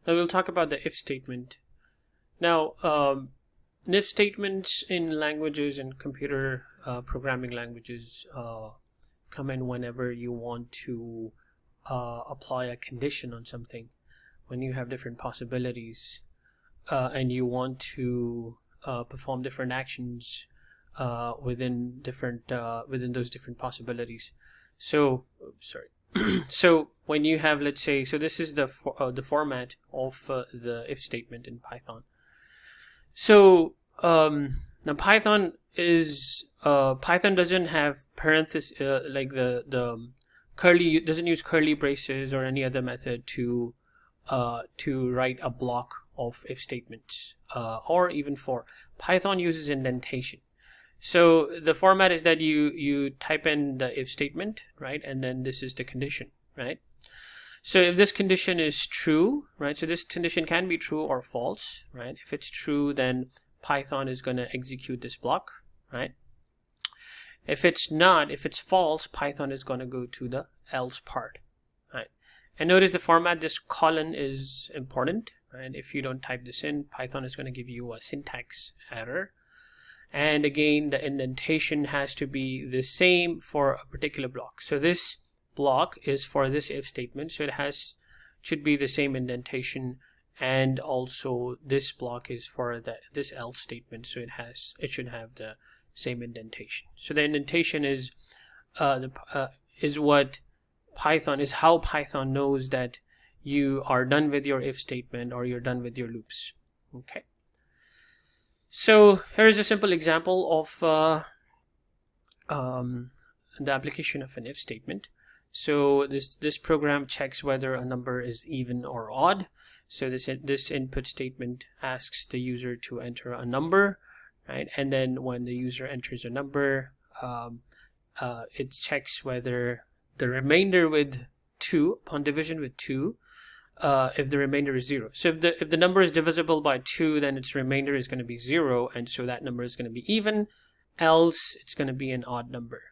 Now we'll talk about the if statement. Now, if statements in languages and computer programming languages come in whenever you want to apply a condition on something. When you have different possibilities and you want to perform different actions within those different possibilities. So, sorry. So when you have, let's say, so this is the format of the if statement in Python. So now Python doesn't have parentheses like the curly, doesn't use curly braces or any other method to write a block of if statements or even for. Python uses indentation. So the format is that you type in the if statement, right, and then this is the condition, right? So if this condition is true, right, so this condition can be true or false, right? If it's true, then Python is going to execute this block, right? If it's not, if it's false, Python is going to go to the else part, right? And notice the format, this colon is important, right? If you don't type this in, Python is going to give you a syntax error. And again, the indentation has to be the same for a particular block. So this block is for this if statement, so it should be the same indentation, and also this block is for this else statement, so it should have the same indentation. So the indentation is what Python is, how Python knows that you are done with your if statement or you're done with your loops. Okay. So here's a simple example of the application of an if statement. So this program checks whether a number is even or odd. So this input statement asks the user to enter a number, right? And then when the user enters a number, it checks whether the remainder with 2, upon division with 2, if the remainder is 0. So if the number is divisible by 2, then its remainder is going to be 0, and so that number is going to be even, else it's going to be an odd number.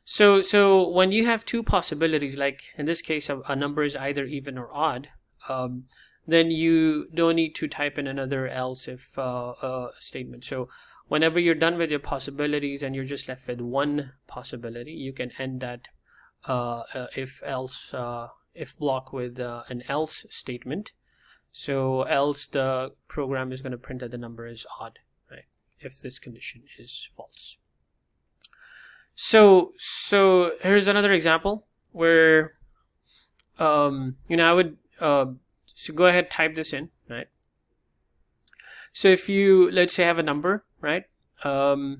So when you have two possibilities, like in this case a number is either even or odd, then you don't need to type in another else if statement. So whenever you're done with your possibilities and you're just left with one possibility, you can end that if block with an else statement. So else the program is going to print that the number is odd, right, if this condition is false. So here's another example where I would so go ahead, type this in, right? So if you, let's say, have a number, right? The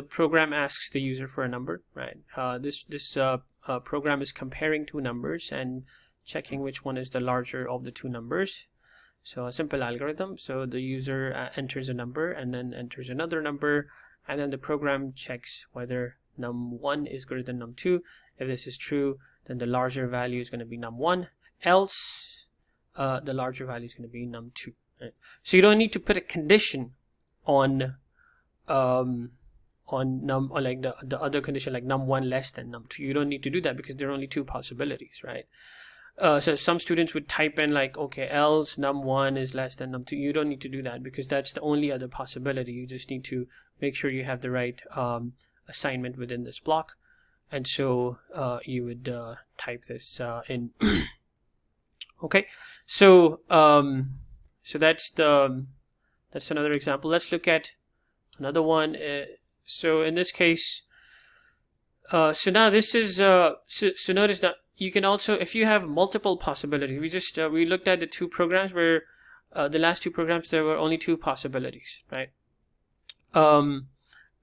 program asks the user for a number, right? This program is comparing two numbers and checking which one is the larger of the two numbers. So a simple algorithm. So the user enters a number and then enters another number, and then the program checks whether num1 is greater than num2. If this is true, then the larger value is going to be num1. Else, the larger value is going to be num2. Right? So you don't need to put a condition on num, or like the other condition, like num1 less than num2. You don't need to do that because there are only two possibilities, right? So some students would type in like, okay, else num1 is less than num2. You don't need to do that because that's the only other possibility. You just need to make sure you have the right assignment within this block, and so you would type this in. Okay, so that's another example. Let's look at another one. So in this case, so now this is so notice that you can also, if you have multiple possibilities, we looked at the two programs where the last two programs there were only two possibilities, right?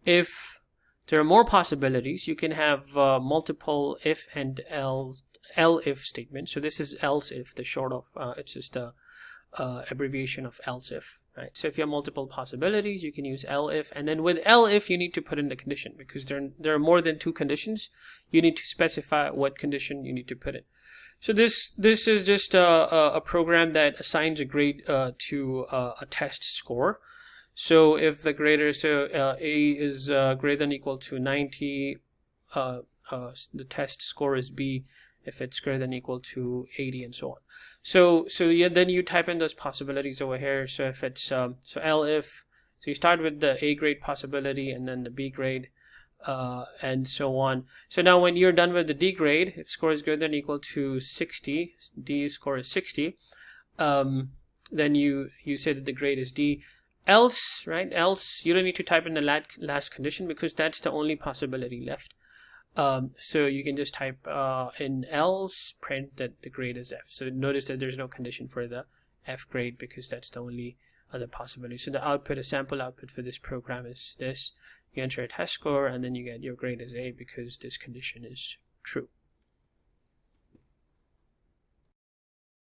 If there are more possibilities, you can have multiple if and elif statements. So this is else if, the short of it's just a abbreviation of else if, right? So if you have multiple possibilities, you can use elif, and then with elif you need to put in the condition because there are more than two conditions. You need to specify what condition you need to put in. So this is just a program that assigns a grade to a test score. So if the grader, A is greater than or equal to 90, the test score is B, if it's greater than or equal to 80, and so on. So yeah, then you type in those possibilities over here. So if it's so elif, so you start with the A grade possibility and then the B grade, and so on. So now when you're done with the D grade, if score is greater than or equal to 60, D score is 60, then you say that the grade is D. Else, right? Else, you don't need to type in the last condition because that's the only possibility left. So you can just type in else, print that the grade is F. So notice that there's no condition for the F grade because that's the only other possibility. So the output, a sample output for this program is this. You enter a test score and then you get your grade is A because this condition is true.